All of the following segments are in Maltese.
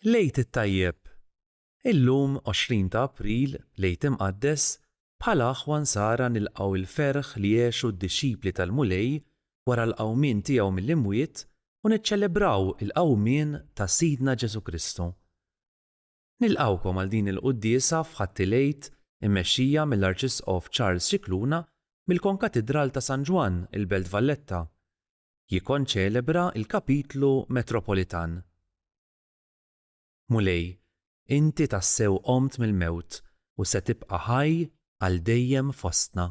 Lejt it-tajjeb. Illum 20 ta' April lejt imqaddes bħala aħwa nsara nilqgħu il-ferħ li jgħexu d-dixxipli tal-Mulej wara l-qawmien tiegħu mill-imwiet u niċċelebraw il-qawmien ta' Sidna Ġesu Kristu. Nilqgħukom għal din il-quddiesa f'ħatti lejt immexxija mill-Arċisqof Charles Scicluna mill-Konkatedral ta' San Ġwan il-Belt Valletta. Jikkonċelebra il-Kapitlu Metropolitan. Mulej, inti tassew qomt mill-mewt u se tibqa' ħaj għal dejjem fostna.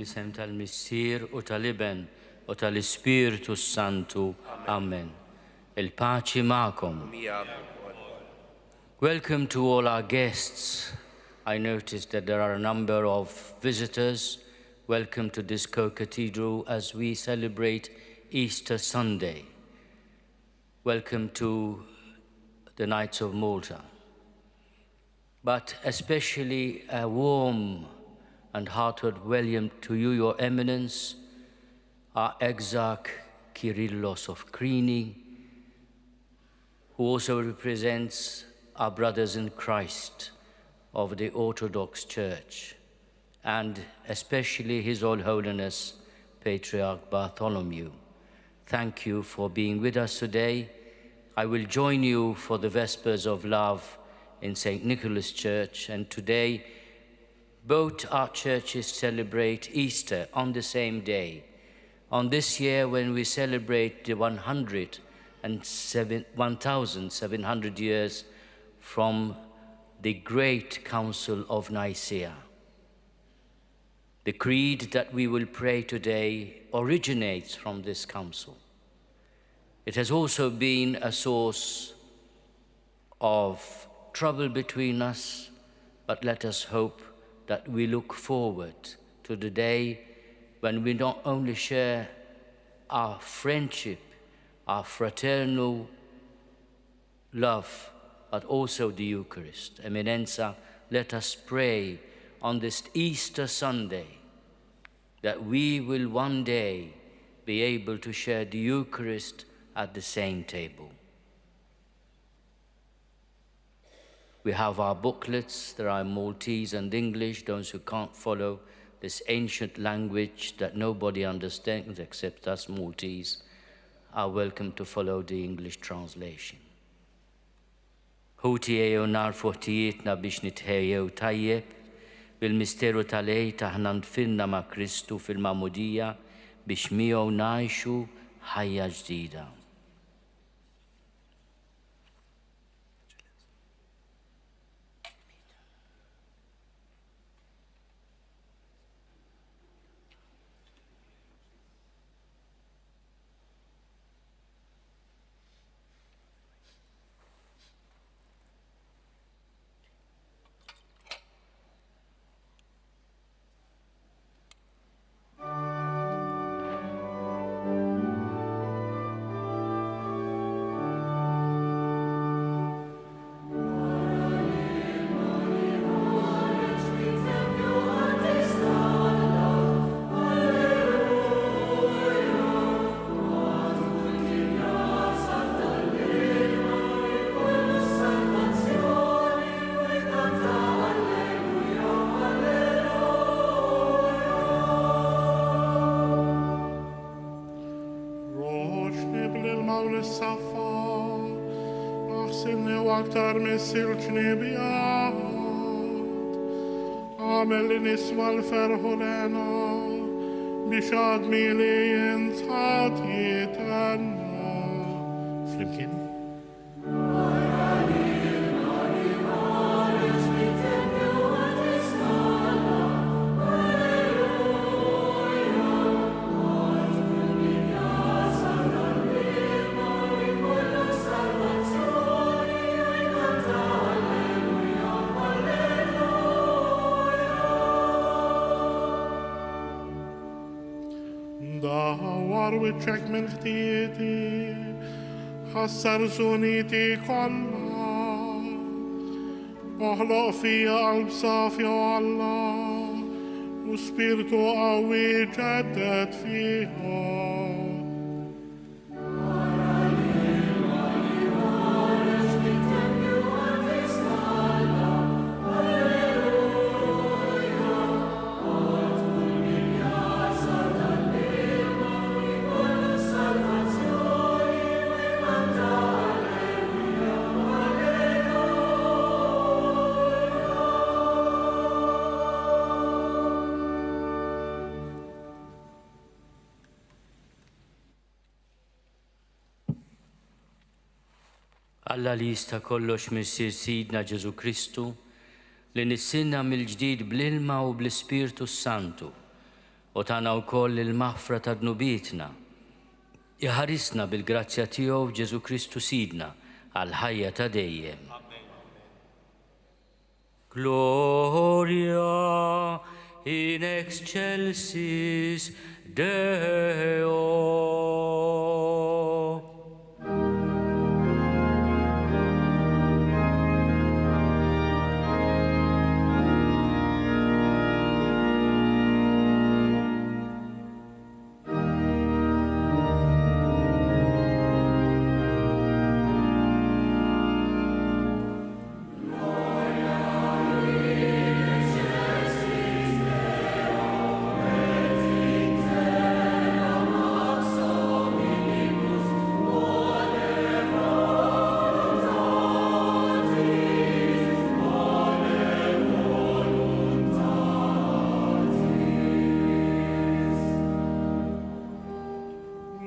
Blisem tal-Missir u tal-Iben u tal-Ispiritu Santu. Amen. Il-paċi ma'kom. Welcome to all our guests. I noticed that there are a number of visitors. Welcome to this co-cathedral as we celebrate Easter Sunday. Welcome to the Knights of Malta. But especially a warm and heartfelt welcome to you, Your Eminence, our Exarch Kyrillos of Krini, who also represents our brothers in Christ of the Orthodox Church, and especially His All Holiness Patriarch Bartholomew. Thank you for being with us today. I will join you for the Vespers of Love in St. Nicholas Church, and today both our churches celebrate Easter on the same day. On this year, when we celebrate the 1,700 years from the Great Council of Nicaea. The creed that we will pray today originates from this council. It has also been a source of trouble between us, but let us hope that we look forward to the day when we not only share our friendship, our fraternal love, but also the Eucharist. Eminenza, let us pray on this Easter Sunday that we will one day be able to share the Eucharist at the same table. We have our booklets. There are Maltese and English. Those who can't follow this ancient language that nobody understands except us Maltese are welcome to follow the English translation. Huti ejo nar fortijietna biex nitħejjew tajjeb bil-misteru tal-ej taħna nfilna ma' Kristu fil-mamudija biex miegħu ngħixu ħajja ġdida. Silċni bijat, għamel niswa l-ferħu lena, biex għadmi li jintħat jitenna. Flimkien? Wiċċek minn ħtieti, ħassar żuniti kollha, oħloq fija qalb safja Alla, u spiritu qawwi ġeddet fiha. Alla li jista' kollox missier Sidna Ġesu Kristu li nissinna mill-ġdid bl-ilma u bl-Ispirtu Santu u tana wkoll il-maħfra ta' dnubietna. Iħarisna bil-grazzja tiegħu Ġesu Kristu Sidna għal-ħajja ta' dejjem. Gloria in excelsis Deo.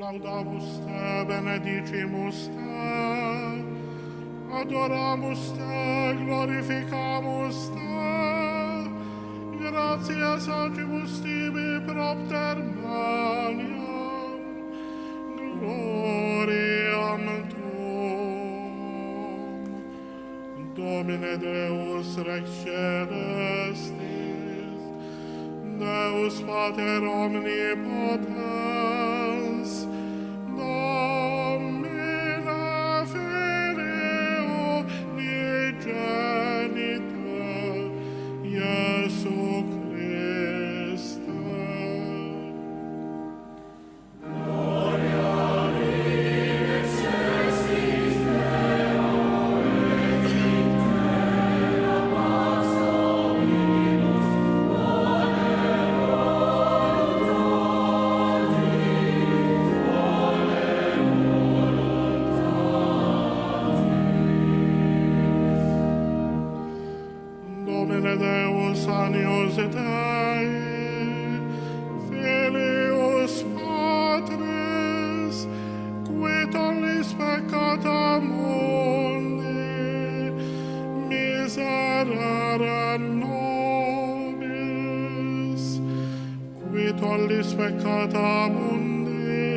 Laudamus te, benedicimus te, adoramus te, glorificamus te, gratias agibus tibi propter maniam, gloriam tuum. Domine Deus Rex Celestis, Deus Pater omnipotens, Domine Filio unigenite, Iesu Christe. Domine Deus anius Dei, Filius Patris, qui tollis peccata mundi, miserere nobis, qui tollis peccata mundi,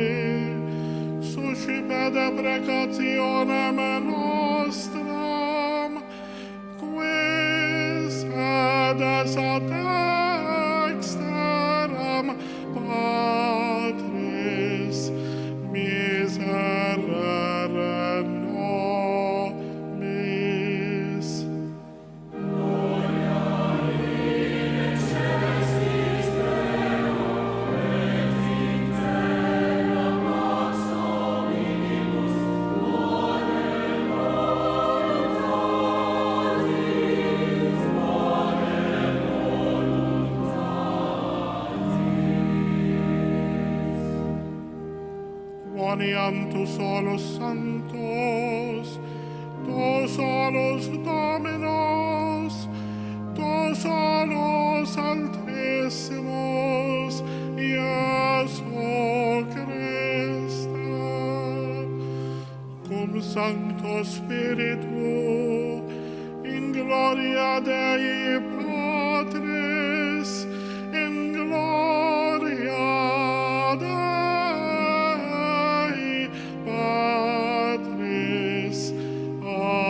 suscipede precationem nostram, quis edes ad exteram Patris miserere nobis. Quoniam tu solus sanctus, tu solus Dominus, tu solus Altissimus, Iesu Christe, cum Sancto Spiritu, in gloria Dei Patris, in gloria Dei Patris. Amen.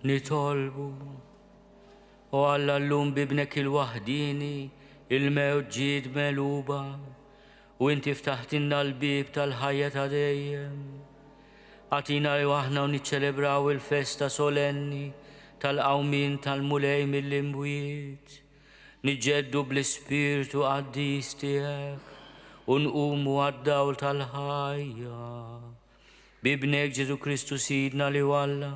Nitolbu u Alla llum bibnek il-wahdini il-mewġġied meluba u inti ftaħtinna l-bib tal-ħajja ta' dejjem. Għatina li waħna u niċċelebraw il-festa solenni tal-qawmin tal-mulej mill-imwiet. Niġġeddu bl-ispirtu qaddis tiegħek u nqumu għad-dawl tal-ħajja. Bibnek Ġesu Kristu Sidna li walla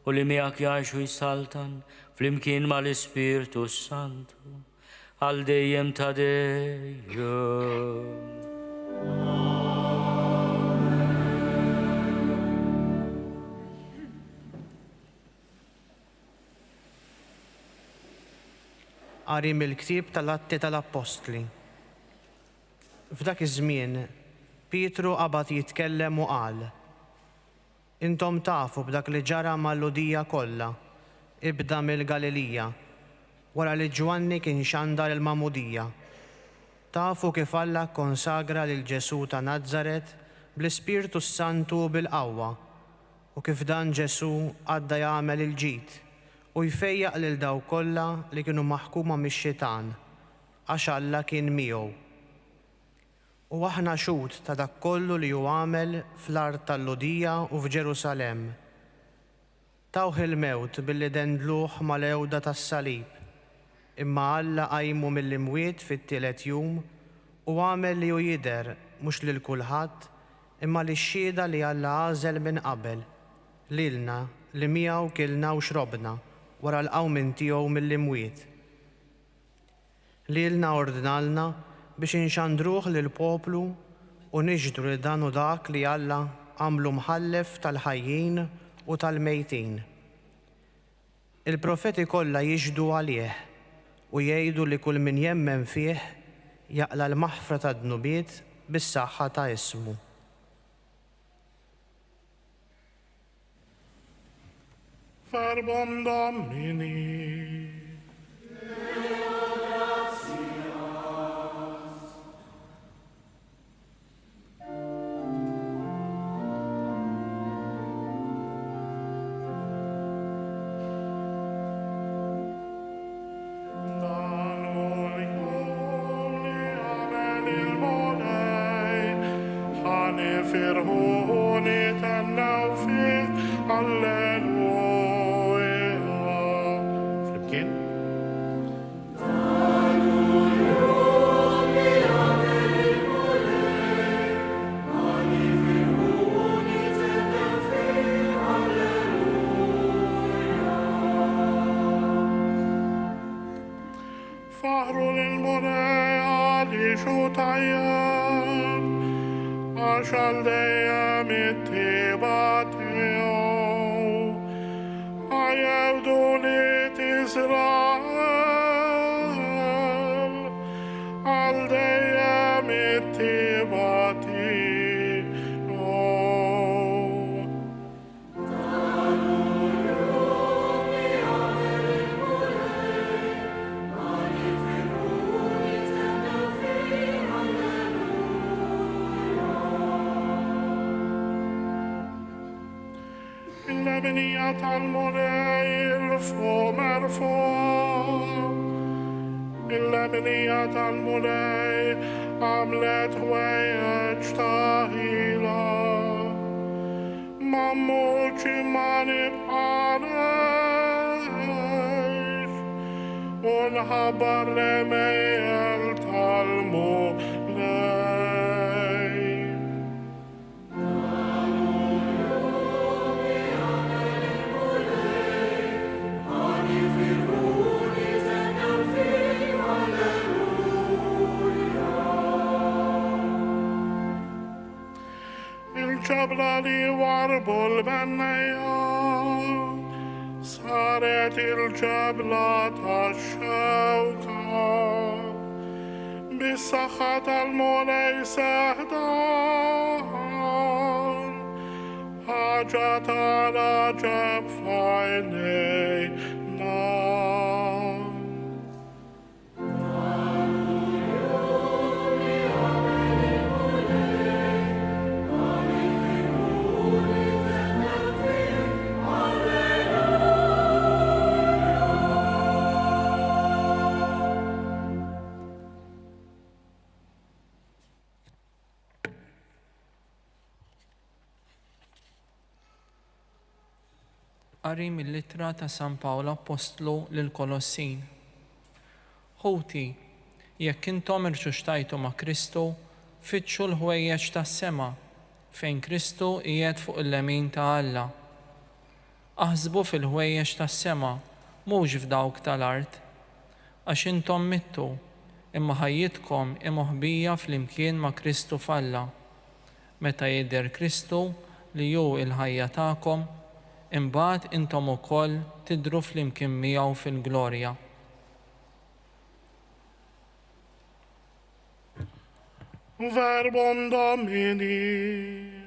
u li miegħek jgħixu jsaltan flimkien mal-Ispirtu Santu. għal dejjem ta' dejjem. Qari mill-ktieb tal-Atti tal-Apostli. F'dak iż-żmien, Pietru qabad jitkellem u qal: Intom tafu b'dak li ġara mal-Ludija kollha, ibda mill-Galilija, wara li Ġwanni kien xandar il-Mamudija. Tafu kif Alla konsagra lil Ġesu ta' Nażaret bl-Ispirtu Santu bil-qawwa, u kif dan Ġesu għadda jagħmel il-ġid u jfejjaq lil daw kollha li kienu maħkuma mix-xitan għax Alla kien miegħu. U aħna xhud ta' dak kollu li hu għamel fl-art tal-Ludija u f'Ġerusalemm. Tawh il-mewt billi dendluh mal-ewda tas-salib, imma Alla qajmu mill-imwiet fit-tielet jum u għamel li hu jidher mhux lil kulħadd imma lix-xhieda li Alla għażel minn qabel, lilna li miegħu kilna u xrobna wara l-qawmin tiegħu mill-imwiet. Lilna ordnalna biex inxandruh lill-poplu u niġdu li dan u dak li Alla għamlu mħallef tal-ħajjin u tal-mejtin. Il-profeti kollha jiġdu għalih u jgħidu li kull min jemmen fih jaqla l-maħfra tad-dnubiet bis-saħħa ta' ismu. Verbum Domini. Firhoni tannaw fih, Alleluja. Flimkien. Faħru lil-Mulej għalixu tajjeb, għax għal dejjem it-tieba tiegħu. Ħajjewdu li Israel, għal dejjem it-tieba tiegħu. Il-lebnija tal-Mulej il-fuq merfuq. Il-lebnija tal-Mulej għamlet ħwejjeġ ta' ħila. Mammuċi ma nibħarex u nħabbar l-emejjel tal-Mulej. Il-ġabla li warbu l-bennejja saret il-ġabla tax-xewka. Bis-saħħa tal-Mulej seħdan, ħaġa tal-aġeb f'għajnejna. Qari mill-Littra ta' San Pawlu Apostlu lill-Kolossin. Ħuti, jekk intom irċuxtajtu ma' Kristu, fitxu l-ħwejjeġ tas-sema fejn Kristu qiegħed fuq il-lemin ta' Alla. Aħsbu fil-ħwejjeġ tas-sema mhux f'dawk tal-art, għax intom mittu imma ħajjitkom imħbija fl-imkien ma' Kristu falla. Meta jidher Kristu li hu il-ħajja tagħkom, imbagħad intom ukoll tidhru fl-imkien miegħu fil-glorja. Verbum Domini.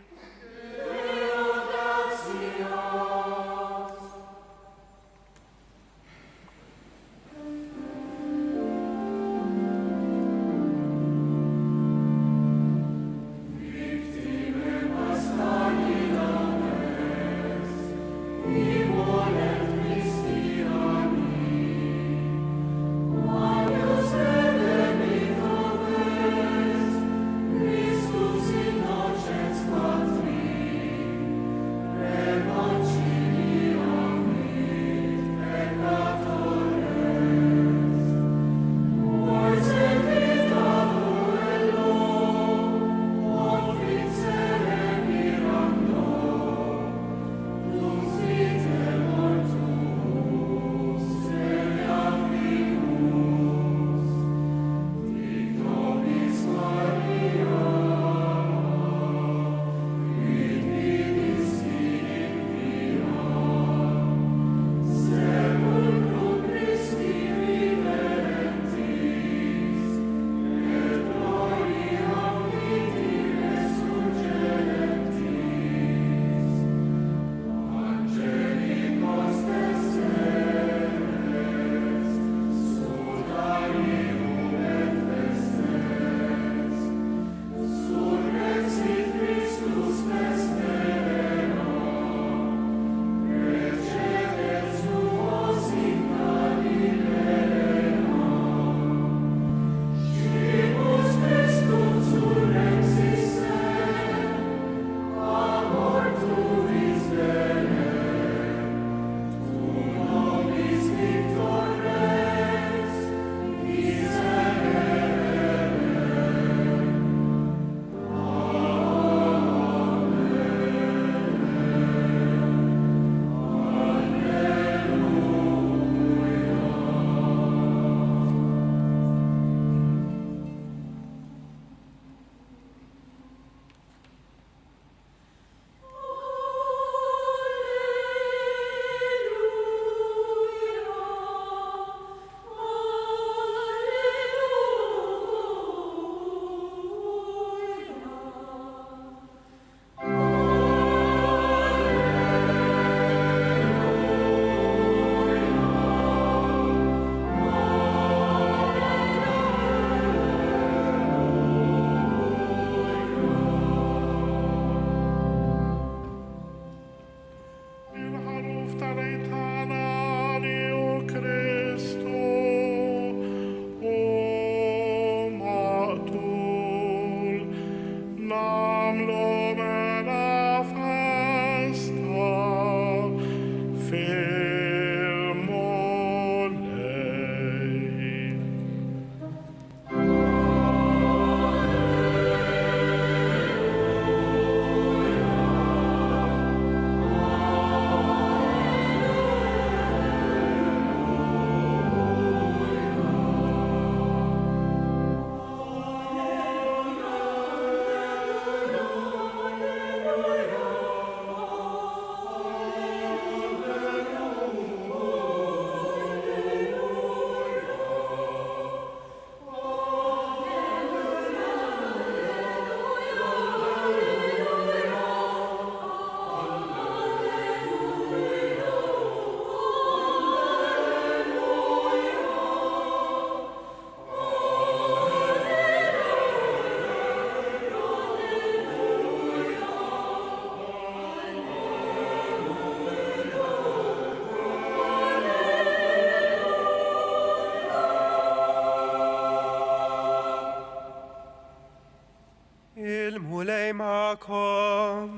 Il-mulej ma'kom.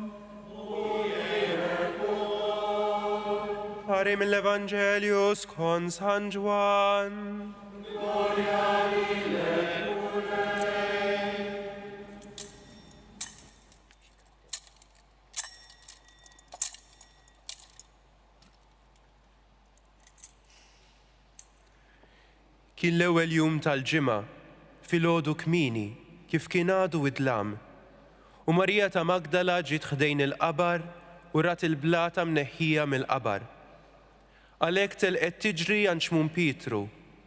Għari mill-Evanġelju skont San Ġwan. Kien l-ewwel jum tal-ġimgħa filgħodu kmieni kif kien għadu idlam. U Marija ta' Magdala ġiet ħdejn il-qabar u rat il-blata mneħħija mill-qabar. Għalhekk telqet tiġri għand xmum Pietru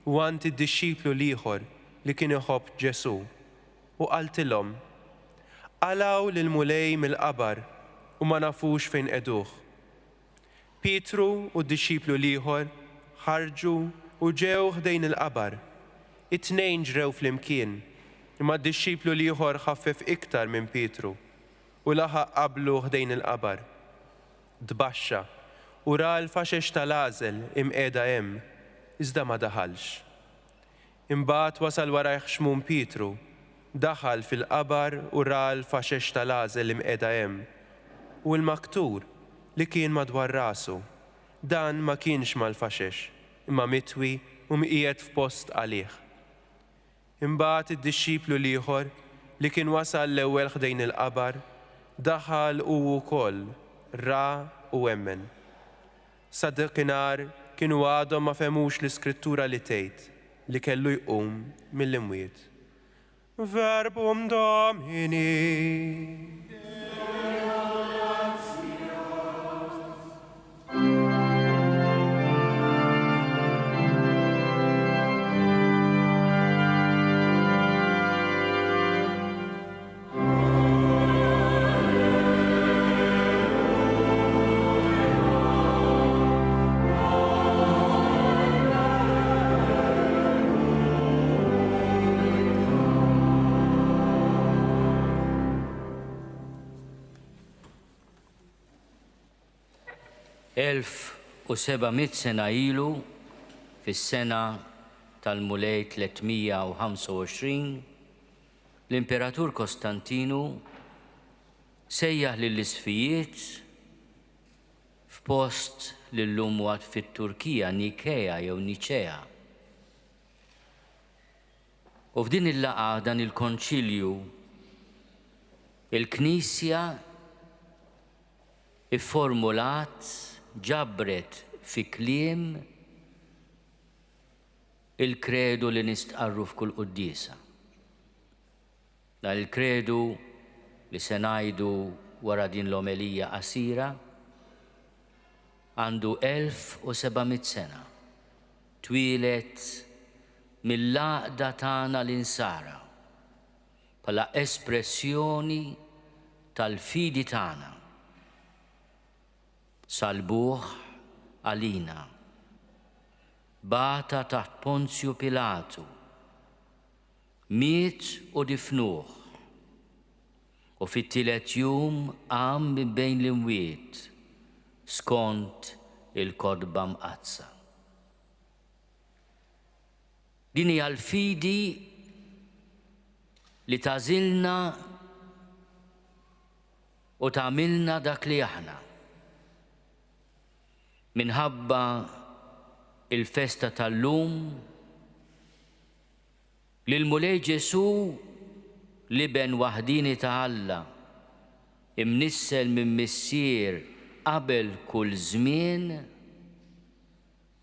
u għand id-dixxiplu ieħor li kien iħobb Ġesu u qaltilhom: Għalaw lil mulej mill-qabar u ma nafux fejn qeduh. Pietru u d-dixxiplu ieħor ħarġu u ġew ħdejn il-qabar. It-tnejn ġrew flimkien, imma d-dixxiplu ieħor ħaffef iktar minn Pietru u laħaq qablu ħdejn il-qabar. Tbaxxa u ra l-faxex tal-għażel imqiegħda hemm, iżda ma daħalx. Imbagħad wasal warajh xmum Pietru, daħal fil-qabar u ra l-faxex tal-għażel imqiegħda hemm u l-maktur li kien madwar rasu. Dan ma kienx mal-faxex, imma mitwi u mqiegħed f'post għalih. Imbagħad id-dixxiplu ieħor li kien wasal l-ewwel ħdejn il-qabar daħal u wkoll ra u emmen. Sa dakinhar kienu għadhom ma femux l-Iskrittura li tgħid li kellu jqum mill-imwiet. Verbum Domini. Elf u 700 sena ilu, fis-sena tal-mulej 325, l-Imperatur Kostantinu sejjaħ lill-isfijiet f'post li llum huwa fit-Turkija Nikea jew Niċea. U f'din il-laqgħa dan il-konċilju il-Knisja ifformulat ġabret fi kliem il-kredu li nistqarru f'kull qudiesa. Dan il-kredu li se ngħidu wara din l-omelija qasira għandu 1700 sena. Twilet mill-għaqda tagħna l-insara bħala espressjoni tal-fidi tagħna. Salbuh għalina, bata taħt Ponzju Pilatu, miet u difnuh, u fit-tielet jum qam minn bejn l-imwiet skont il-kodba mqazza. Din hija l-fidi li tażilna u tagħmilna dak li aħna. Minħabba il-festa tal-lum li l-mulej Ġesu liben waħdini ta' Alla imnissel minn missier qabel kull żmien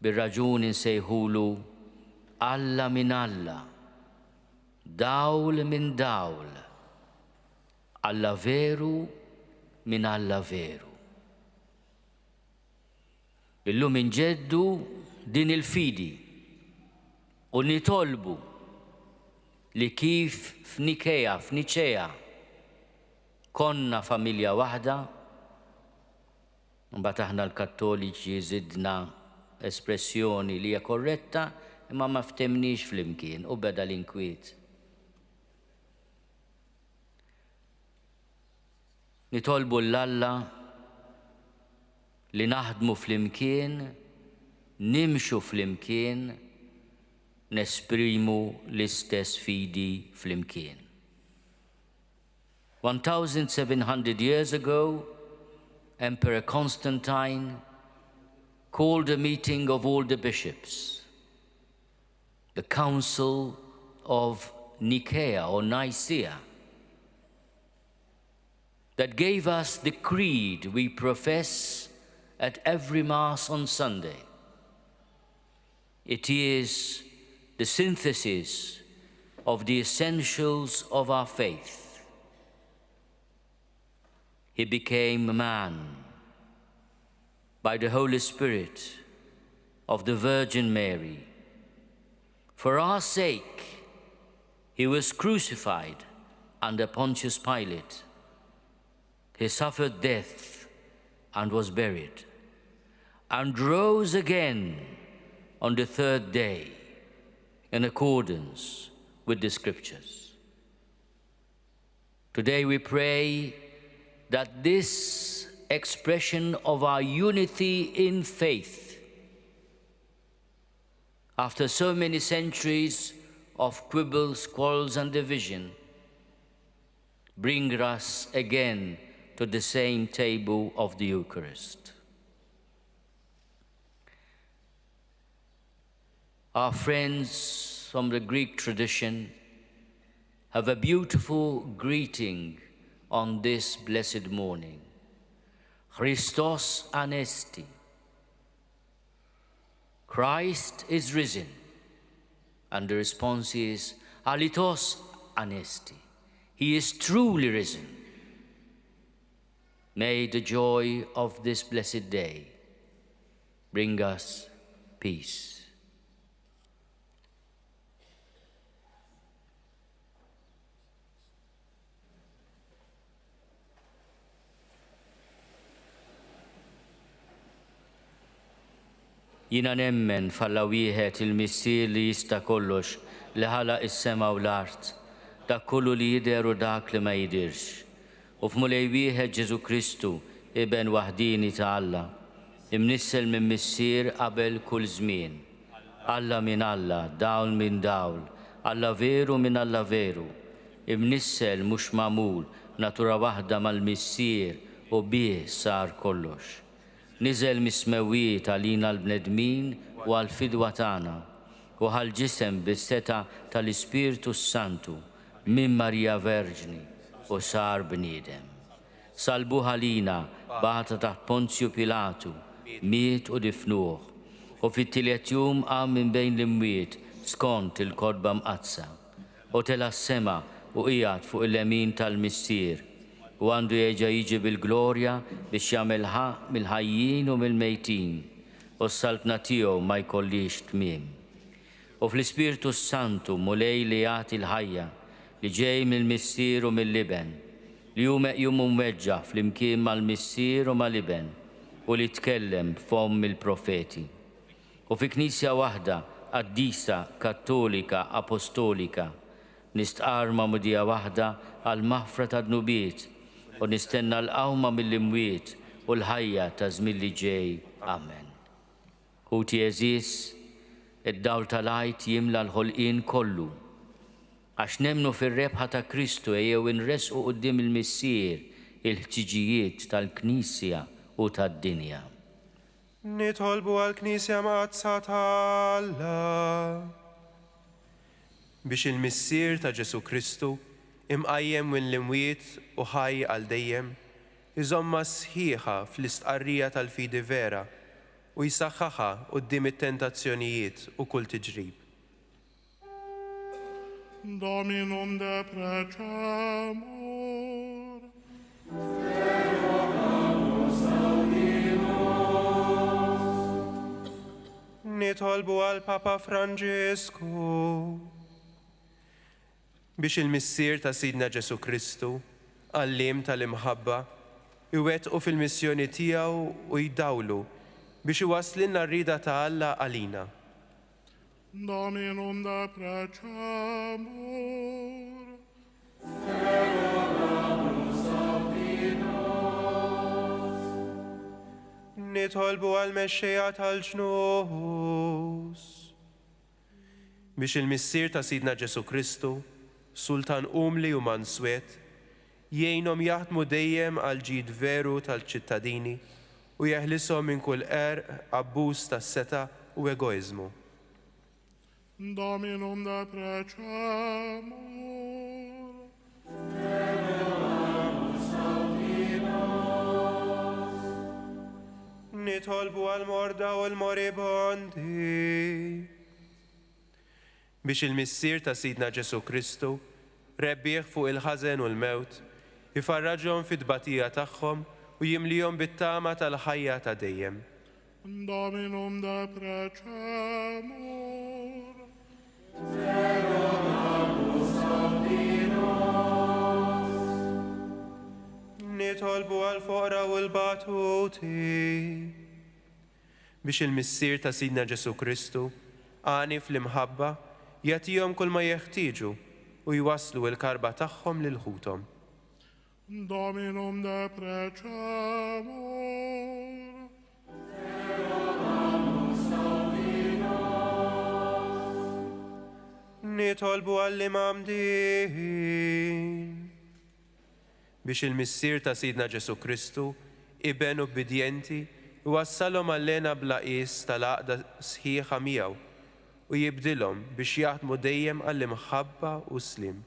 bir-raġuni nsejħulu Alla minn Alla, dawl minn dawl, Alla veru minn Alla veru. Illum inġeddu din il-fidi u nitolbu li kif f'Niċea konna familja waħda, mbagħad aħna l-Kattoliċi żidna espressjoni li hija korretta imma ma ftemniex flimkien u beda l-inkwiet. Nitolbu l-Alla li naħdmu flimkien, nimxu flimkien, nesprimu l-istess fidi flimkien. 1700 years ago, Emperor Constantine called a meeting of all the bishops, the Council of Nicaea or Nicaea, that gave us the creed we profess at every Mass on Sunday. It is the synthesis of the essentials of our faith. He became a man by the Holy Spirit of the Virgin Mary. For our sake, he was crucified under Pontius Pilate. He suffered death and was buried, and rose again on the third day in accordance with the Scriptures. Today we pray that this expression of our unity in faith, after so many centuries of quibbles, quarrels, and division, bring us again to the same table of the Eucharist. Our friends from the Greek tradition have a beautiful greeting on this blessed morning. Christos Anesti. Christ is risen. And the response is, Alitos Anesti. He is truly risen. May the joy of this blessed day bring us peace. Jina nemmen falla wieħed il-missier li jista' kollox li ħalaq is-sema u l-art, dak kollu li jidher u dak li ma jidirx. U f'mulej wieħed Ġesu Kristu, iben waħdini ta' Alla, imnissel minn missier qabel kull żmien. Alla minn Alla, dawl minn dawl, Alla veru minn Alla veru, imnissel mhux magħmul, natura waħda mal-missier u bih sar kollox. Niżel mismewiet għalina l-bnedmin u għal-fidwa tagħna u għal-ġisem bis-seta tal-Ispiritu Santu minn Marija Verġni u sar bniedem. Salbu ħalina bata taħt Ponzju Pilatu, miet u difnuh, u fit-tielet jum qam minn bejn l-imwiet skont il-kodba mqazza, u tela s-sema u qiegħed fuq il-lemin tal-missier, u għandu jeġa jiġi bil-glorja biex jagħmel ħaq mill-ħajjin u mill-mejtin, u s-saltna tiegħu ma jkollix tmiem. U fl-Ispiritu Santu mulej li jagħti l-ħajja li ġej mill-missier u mill-liben, li hu meqjum u mweġġa flimkien mal-missier u mal-liben, u li tkellem f'fomm il-profeti. U fi Knisja waħda qaddisa, kattolika, apostolika, nistqarma mudija waħda għal maħfra ta' dnubiet, u nistenna l-qawma mill-imwiet u l-ħajja ta' żmien li ġej. Amen. Ħuti eżis, id-dawl tal-għajt jimla l-ħolqien kollu. Għax nemnu fir-rebħa ta' Kristu ejjew inresqu quddiem il-missier il-ħtiġijiet tal-Knisja u tad-dinja. Nitolbu għall-Knisja maqdsa ta' Alla biex il-missier ta' Ġesu Kristu imqajjem minn l-imwiet u ħaj għal dejjem, iżomma sħiħa fl-istqarrija tal-fidi vera u jisaħħaħa quddiem it-tentazzjonijiet u kull tiġrib. Dominum de precamur. Nitolbu għal Papa Franġisku biex il-missier ta' Sidna Ġesu Kristu, għallim tal-imħabba, iwettqu fil-missjoni tiegħu u jdawlu biex iwaslilna r-rida ta' Alla għalina. Dominum de precamur. Nitolbu għal-mexxejja tal-ġnus biex il-missier ta' Sidna Ġesu Kristu, Sultan Umli u Manswet, jgħinhom jaħdmu dejjem għal ġid veru tal-ċittadini u jeħlishom minn kull abbuż tas-seta u egoizmu. Dominum de precamur. Nitolbu għal-morda u l-moribondi biex il-missier ta' Sidna Ġesu Kristu rebbieħ fuq il-ħażen u l-mewt, ifarraġhom fid-tbatija tagħhom u jimlihom bit-tama tal-ħajja ta' dejjem. Dominum deprecemur. Nitolbu għal-foqra u l-batuti biex il-missier ta' Sidna Ġesu Kristu għani fl-imħabba jagħtihom kull ma jeħtieġu u jwasslu l-karba tagħhom lil ħuthom. Dominum deprecemur. Nitolbu għall-imam din biex il-missier ta' Sidna Ġesu Kristu ibenu bidjenti u wassalhom għallena blaqis tal-għaqda sħiħa miegħu u jibdilhom biex jaħdmu dejjem għall-imħabba u slim.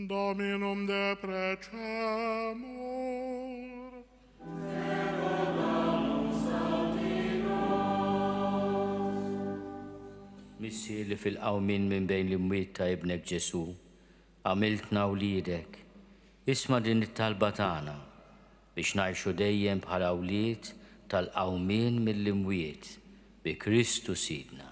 Dominum deprecemur. Missier li fil-qawmin minn bejn l-imwiet ta' ibnek Ġesu, għamiltna wliedek, isma' din it-talba tagħna biex ngħixu dejjem bħala wlied tal-qawmin mill-imwiet bi Kristu Sidna.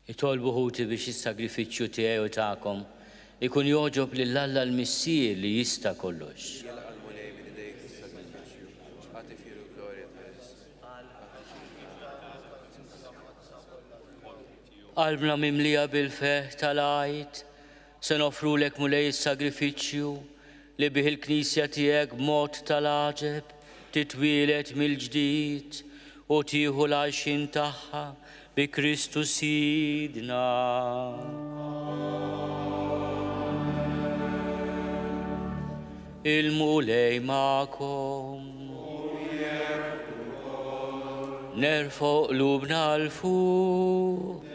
Itolbu ħuti biex is-sagrifiċċju tiegħi u tagħkom ikun joġob lil Alla l-Missier li jista' kollox. Qalbna mimlija bil-feħ tal-għajt, se nofrulek mulej is-sagrifiċċju li bih il-Knisja tiegħek b'mod tal-għaġeb titwielet mill-ġdid u tieħu l-għajxin tagħha bi Kristu Sidna. Il-mulej ma'kom. Nerfgħu qlubna l-fuq.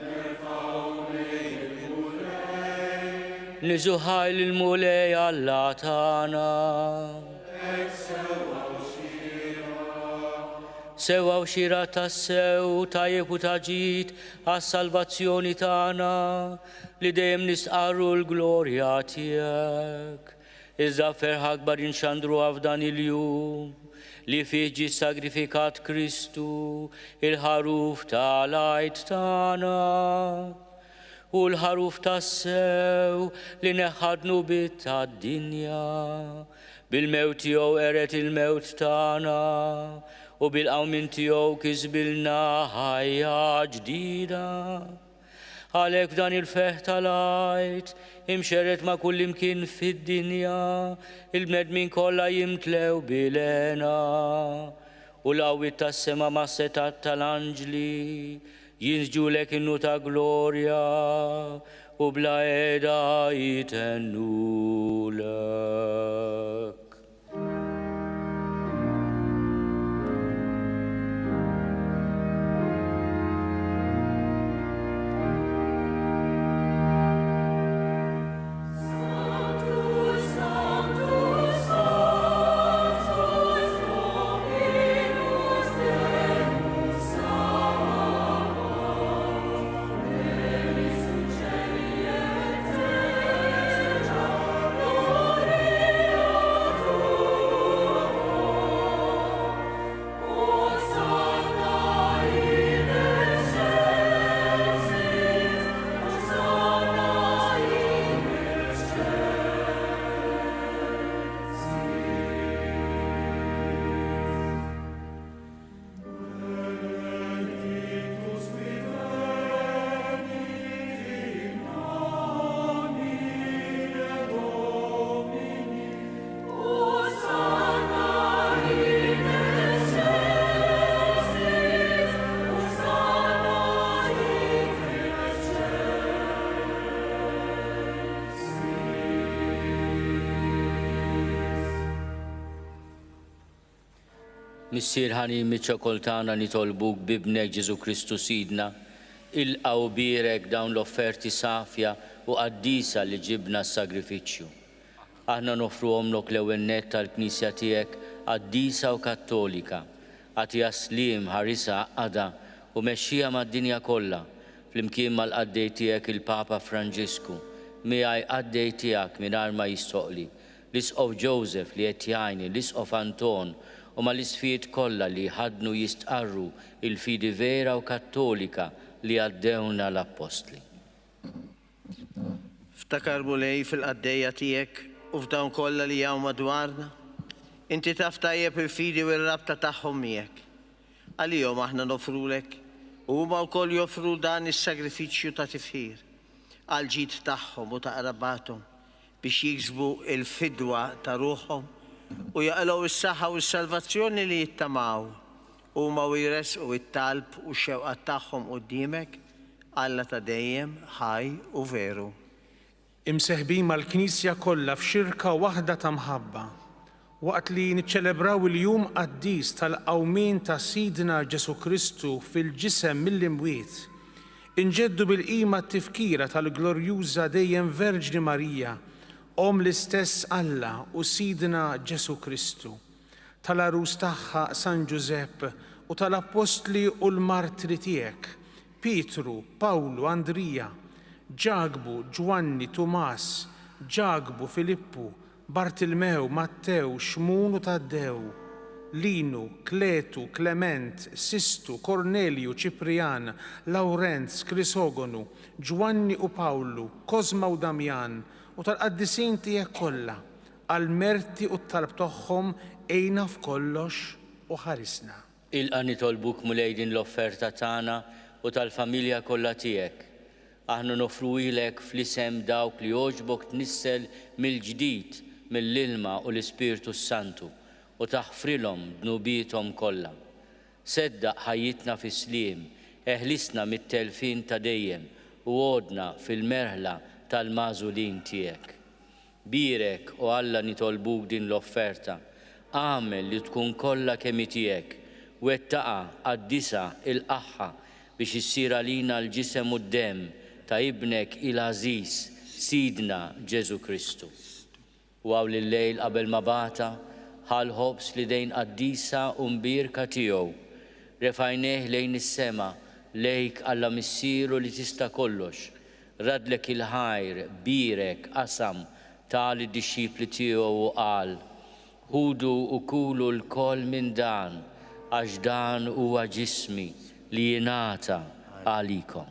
Niżuħaj l-mulej Alla tagħna. Sewa u xira tas-sew tajjeb u taġid għas-salvazzjoni tagħna li dejjem nisqarru l-glorja tiegħek. Iżda ferħ akbar inxandru f'dan il-jum li fih ġie sagrifikat Kristu il-ħaruf tal-għajt tagħna u l-ħaruf tas-sew li neħħadnu bit tad-dinja bil-mewt tiegħu eret il-mewt tagħna u bil-qawmin tiegħu kisbilna ħajja ġdida. Għalhekk f'dan il-feħ tal-għajt imxeret ma' kull imkien fid-dinja il-bnedmin kollha jimtlew bil-għena u l-qawwiet tas-sema ma' setat tal-anġli jinżġulek innu ta' glorja u bla qiegħda jitennulek. Missier ħanim iċ-ċokoltana nitolbuk bibnek Ġesu Kristu Sidna, ilqaw birek dawn l-offerti safja u qaddisa li ġibna s-sagrifiċċju. Aħna nofruhomlok l-ewwel nett tal-Knisja tiegħek qaddisa u kattolika, għatija slim ħarisa għada u mexxija mad-dinja kollha flimkien mal-qaddej tiegħek il-Papa Franġisku, miegħi qaddej tiegħek mingħajr ma jistoqli, l-Isqof Joseph li qed jgħinni, l-Isqof Anton u mal-isfijiet kollha li ħadnu jistqarru il-fidi vera u kattolika li għaddewna l-Apostli. Ftakar mulej fil-qaddejja tiegħek u f'dawn kollha li hawn madwarna. Inti taf tajjeb il-fidi u r-rabta tagħhom miegħek. Għalihom aħna nofrulek u huma wkoll joffru dan is-sagrifiċċju ta' tifħir għal ġid tagħhom u ta' qrabathom biex jiksbu il-fidwa ta' ruħhom u jaqalgħu is-saħħa u s-salvazzjoni li jittamaw huma jresqu it-talb u x-xewqat tagħhom quddiemek Alla ta' dejjem ħaj u veru. Imseħbin mal-Knisja kollha f'xirka waħda ta' mħabba waqt li niċċelebraw il-jum qaddis tal-qawmien ta' Sidna Ġesu Kristu fil-ġisem mill-imwiet. Inġeddu bil-qima t-tifkira tal-glorjuża dejjem Verġni Marija, Om l-istess Alla u Sidna Ġesu Kristu, tal-arus tagħha San Giuseppe u tal-Apostli u l-Martri tiegħek, Pietru, Pawlu, Andrija, Ġagbu, Ġwanni, Tumas, Ġagbu, Filippu, Bartilmew, Mattew, Xmun u Taddew, Linu, Kletu, Clement, Sistu, Corneliu, Ciprian, Laurenz, Crisogonu, Giovanni u Pawlu, Kozma u Damjan, u tal-qaddisin tiegħek kollha, għal-merti u t-talb tagħhom ejna f'kollox u ħarisna. Ilqa nitolbuk mulejdin l-offerta tagħna u tal-familja kollha tiegħek. Aħna nofru ilek fl-isem dawk li jogħġbok tnissel mill-ġdid mill-ilma u l-Ispirtu Santu u taħfrilhom dnubietom kollha. Seddaq ħajjitna fis-sliem, eħlisna mit-telfin ta' dejjem u għodna fil-merħla tal-mażulin tiegħek. Birek u Alla nitolbuk din l-offerta, għamel li tkun kollha kemm tiegħek, wettaqa qaddisa il-qaħħa biex issir għalina l-ġisem u d-dem ta' ibnek il-Aziz, Sidna Ġesu Kristu. U għaw l-lejl qabel ma bata, ħalħobs li dejn qaddisa u mbirka tiegħu, refajneħ lejn is-sema, lejk Alla missieru li tista' kollox, radlek il-ħajr, birek, qasam tal id-dixxipli tiegħu u qal, ħudu u kulu l-koll minn dan, għax dan huwa ġismi li jingħata għalikom.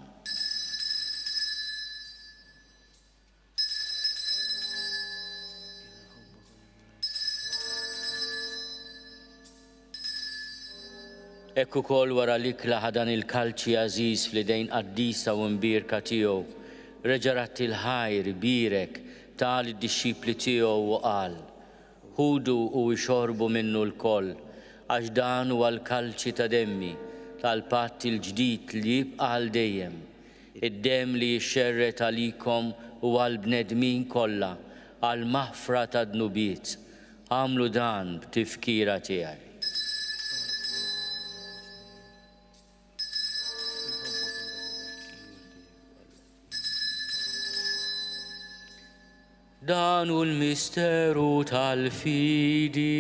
Ekku kol wara l-ikla ħadan il-kalċi Aziz fl-idejn qaddisa u mbirka tiegħu, reġarat il-ħajr birek tal id-dixxipli tiegħu u qal, ħudu u jxorbu minnu l-koll, għax dan huwa l-kalċi ta' demmi tal-patt il-ġdid li jibqa' għal dejjem, id-dem li jixxerret għalikom u għall-bnedmin kollha għal maħfra ta' dnubiet. Għamlu dan b'tifkira tiegħi. Dan hu l-misteru tal-fidi.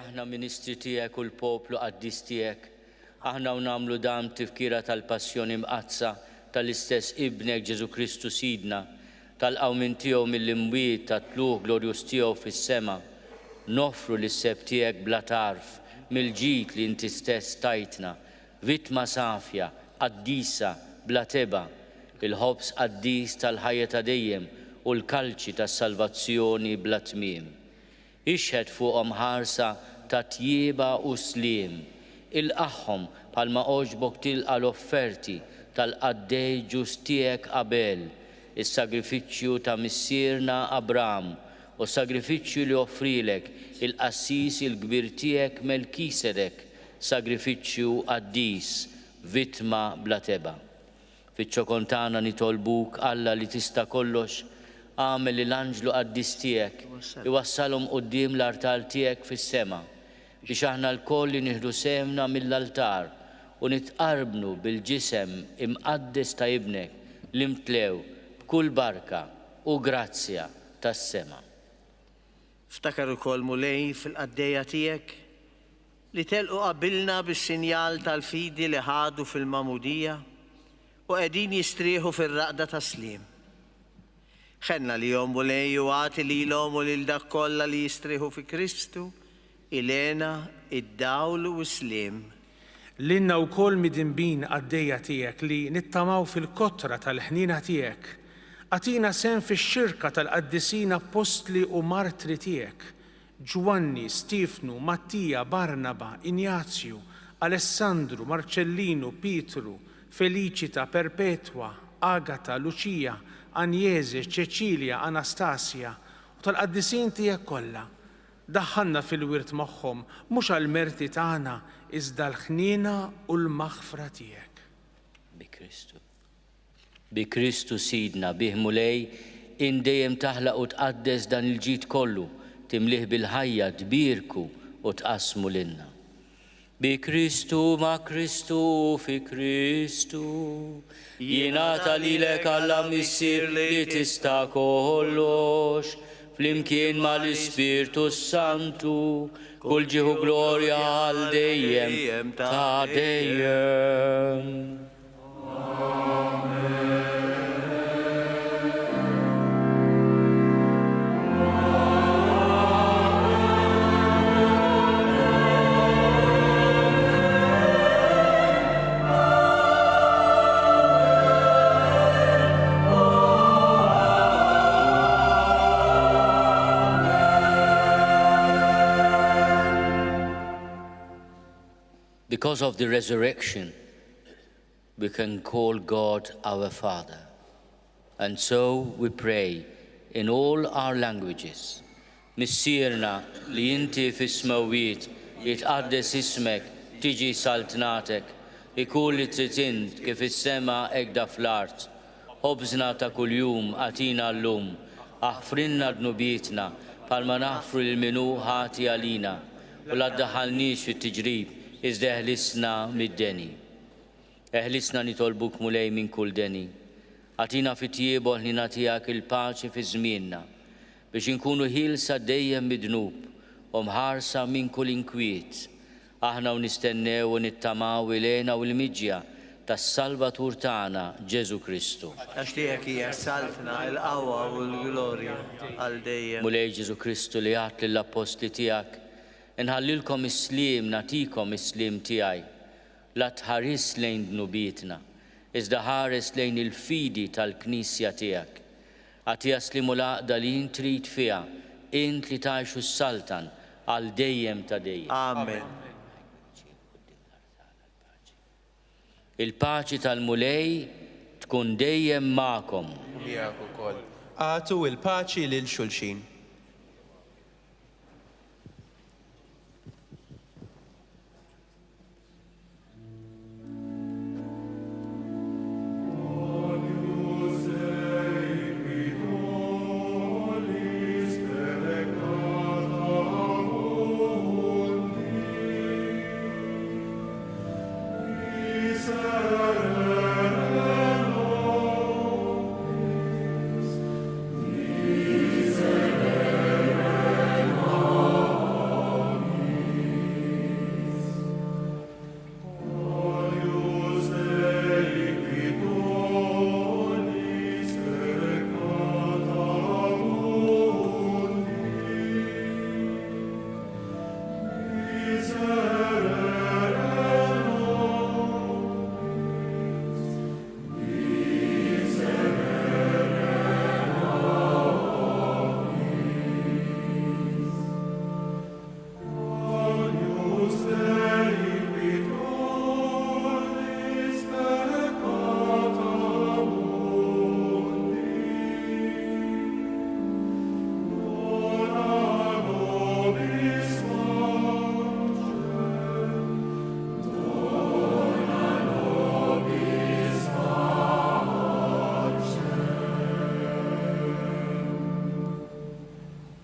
Aħna ministri tiegħek u l-poplu qaddis tiegħek, aħna u nagħmlu dan tifkira tal-passjoni mqazza tal-istess ibnek Ġesu Kristu Sidna, tal-qawmin tiegħu mill-imwiet tat-tluq glorjus tiegħu fis-sema, nofru lis-seb tiegħek bla tarf mill-ġid li inti stess tajtna, vittma safja, qaddisa, bla teba, il-ħobs qaddis tal-ħajja ta' dejjem u l-kalċi tas-salvazzjoni bla tmiem. Ixħed fuqhom ħarsa ta' tjieba u sliem, il-qaħħom bħalma oġbok tilqa l-offerti tal-qaddej ġus tiegħek Abel, is-sagrifiċċju ta' missierna Abram u sagrifiċċju li offrilek il-qassis il-kbir tiegħek Melkisedek, sagrifiċċju qaddis, vittma bla teba. Fiċ-ċokontana nitolbuk Alla li tista' kollox, għamel li l-anġlu qaddis tiegħek iwassalhom quddiem l-artal tiegħek fis-sema biex aħna l-koll li nieħdu semna mill-altar u nitqarbnu bil-ġisem imqaddes ta' ibnek li mtlew b'kull barka u grazzja tas-sema. Ftakar ukoll mulej fil-qaddejja tiegħek li telqu qabilna bis-sinjal tal-fidi li ħadu fil-mamudija u qegħdin jistrieħu fir-raqda tas-sliem. Ħenna li jom mulej u għati li l-om u l-dak kolla li jistriħu fi Kristu, ilena, id-dawl u slim. L-inna u kol midinbin għaddeja tijek li nittamaw fil-kotra tal-ħnina tijek. Għatina sen fi xirka tal-qaddisina apostli u martri tijek. Giovanni, Stifnu, Mattija, Barnaba, Ignazju, Alessandru, Marcellinu, Pietru, Felicita, Perpetua, Agata, Lucia, Anjeze, Ċeċilja, Anastasia u tal-qaddisin tiegħek kollha. Daħħalna fil-wirt magħhom mhux għall-merti tagħna iżda l-ħniena u l-maħfra tiegħek. Bi Kristu Sidna bih mulej in dejjem taħlaq u tqaddes dan il-ġid kollu, timlih bil-ħajja tbirku u tqasmu lilna. Bi Kristu ma Kristu fi Kristu. Jingħata lilek Alla Missier li tista' kollox. Flimkien mal-Ispirtu Santu, kull ġieħu glorja għal dejjem ta' dejjem. Because of the resurrection, we can call God our Father. And so we pray in all our languages. Missierna li inti fis-smawit, jitqaddes ismek, tiġi saltnatek, ikun li tritint kif is-sema ekda fl-art. Ħobżna ta' kuljum atina llum, aħfrinna dnubietna, palma naħfru l-minu ħati għalina, u la ddaħħalniex fit-tiġrib, iżda eħlisna mid-deni. Eħlisna nitolbuk mulej minn kull deni. Għatina fit-tjiebol li nagħtihak il-paċi fi żmienna biex inkunu ħilsa dejjem mid-dnub u mħarsa minn kull inkwiet. Aħna u nistennew u nittamaw ilejna u l-miġja tas-Salvatur tagħna Ġesu Kristu. Għax tiegħek hija saltna l-qawwa u l-glorja għal dejjem. Mulej Ġesu Kristu li għat lill-apostli tiegħek, inħallilkom is-slim, natikom is-slim tiegħi. La tħares lejn dnubietna, iżda ħares lejn il-fidi tal-Knisja tiegħek. Għatija slimu l-għaqda li int trid fiha, int li tgħixu s-saltan għal dejjem ta' dejjem. Amen. Il-paċi tal-mulej tkun dejjem magħkom. Miegħek ukoll. Għatu il-paċi lil xulxin.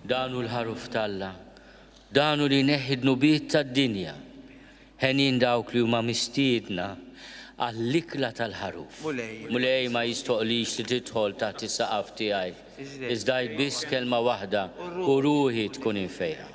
Danu l-ħaruf talla, danu li neħid nubiet tad-dinja, ħenin dawk li huma mistiedna għall-ikla tal-ħaruf. Mulej ma jistoqlix li tidħol taħt is-saqaf tiegħi, iżda biss kelma waħda u ruħi tkun infejha.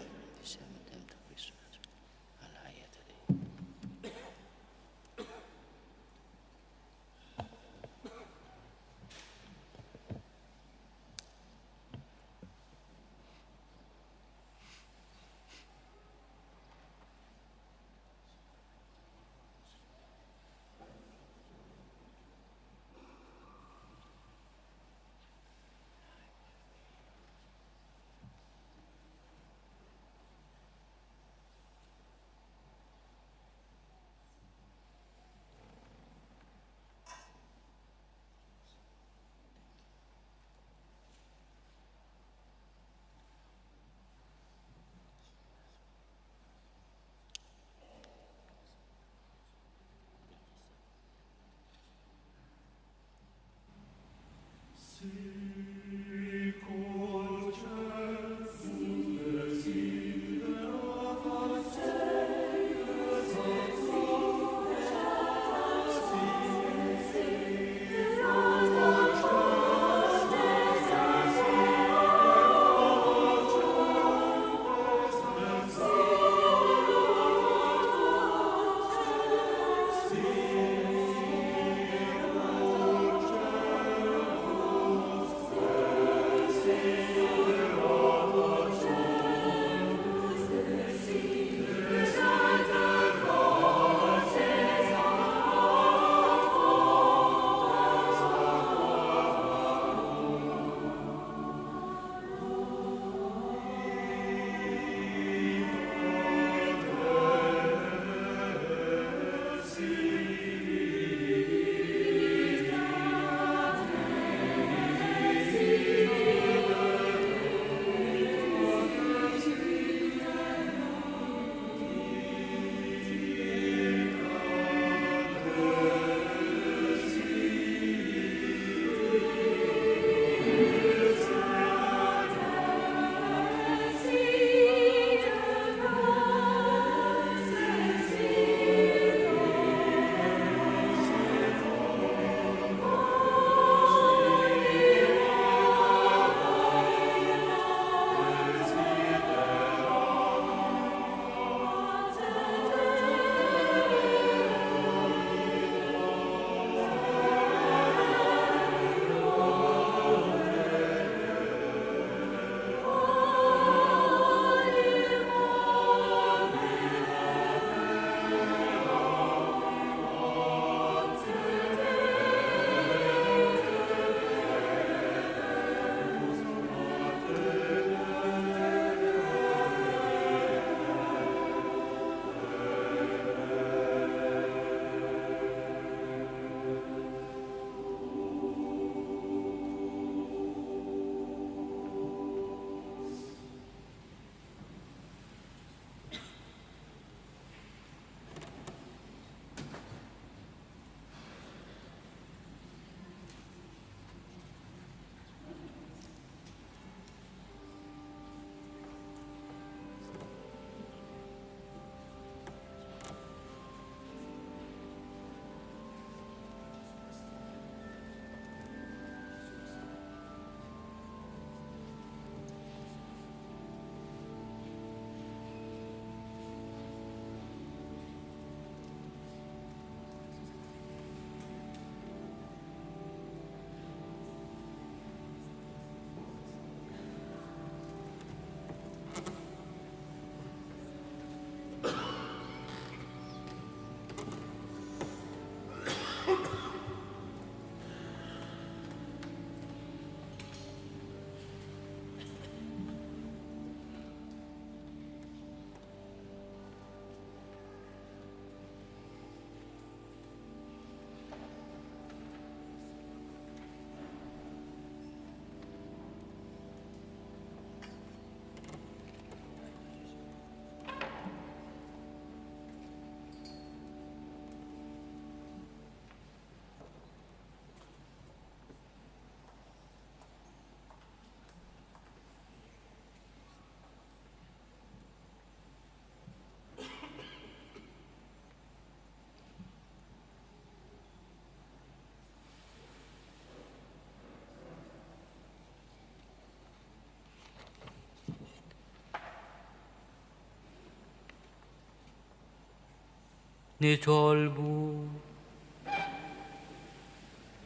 nitolbu.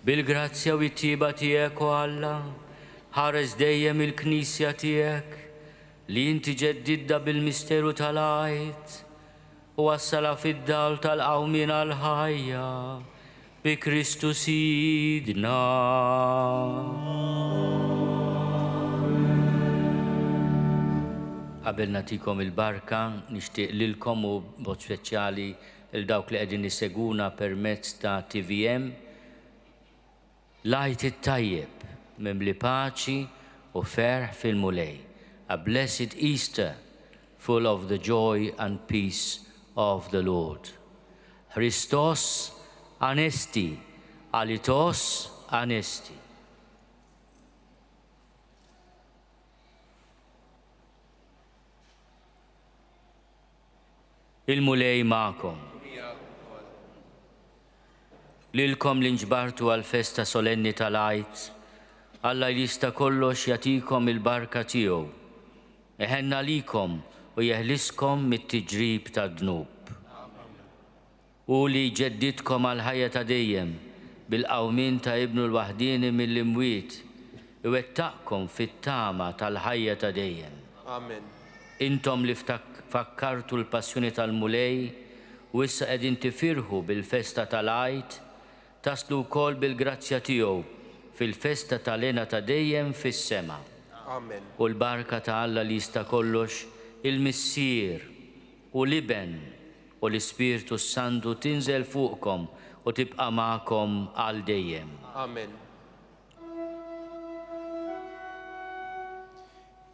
Bil-grazzja u t-tiba tiegħek u Alla, ħares dejjem il-Knisja tiegħek li inti ġeddidda bil-misteru tal-għajt u wassala fid-dawl tal-qawmien għal-ħajja bi Kristu Sidna. Qabel nagħtikom il-barka, nixtieq lilkom u b'mod speċjali il dawk li qegħdin iseguna permezz ta' TVM lajt it-tajjeb mimli paċi u ferħ fil-mulej. A blessed Easter full of the joy and peace of the Lord. Christos Anesti, Alitos Anesti. Il-mulej ma'kom. Lilkom l-inġbartu għal-festa solenni tal-għajt, Alla jista kollox jatikom il-barka tiegħu, iħenna likom u jeħliskom mit-tiġrib ta' dnub. U li ġedditkom għal-ħajja ta' dejjem bil-qawmin ta' ibnu l-waħdini mill-imwiet, iwettaqkom fit-tama tal-ħajja ta' dejjem. Amen. Intom li fakkartu l-passjoni tal-mulej u issa qegħdin tifirħu bil-festa tal-għajt, taslu wkoll bil-grazzja tiegħu fil-festa tal-għena ta' dejjem fis-sema. Amen. U l-barka ta' Alla li jista' kollox, il-missier u l-iben u l-Ispirtu Santu tinżel fuqkom u tibqa' magħkom għal dejjem. Amen.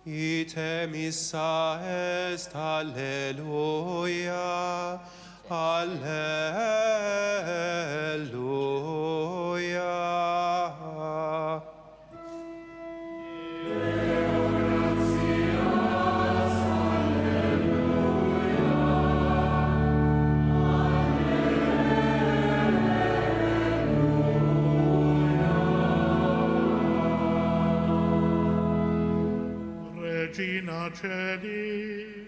Item issa est, Alleluia, Alleluia. Regina Celi,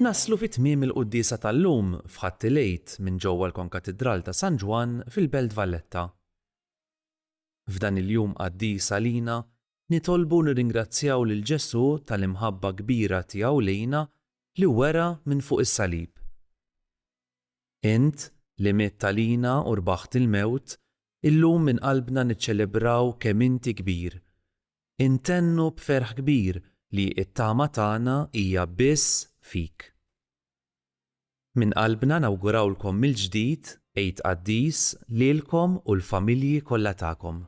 Naslu fit-tmiem il-qudiesa tal-lum f'ħattilejt minn ġewwa l-konkatedral ta' San Ġwan fil-Belt Valletta. f'dan il-jum qaddis għalina nitolbu nirringrazzjaw lil Ġesu tal-imħabba kbira tiegħu lejna li wera minn fuq is-salib. Int li miet għalina u rbaħt il-mewt, illum minn qalbna niċċelebraw kemm inti kbir. Intennu b'ferħ kbir li t-tama tagħna hija biss fik. Min qalbna nawgurawlkom mill-ġdid Eid Qaddis lilkom u l-familji kollha tagħkom.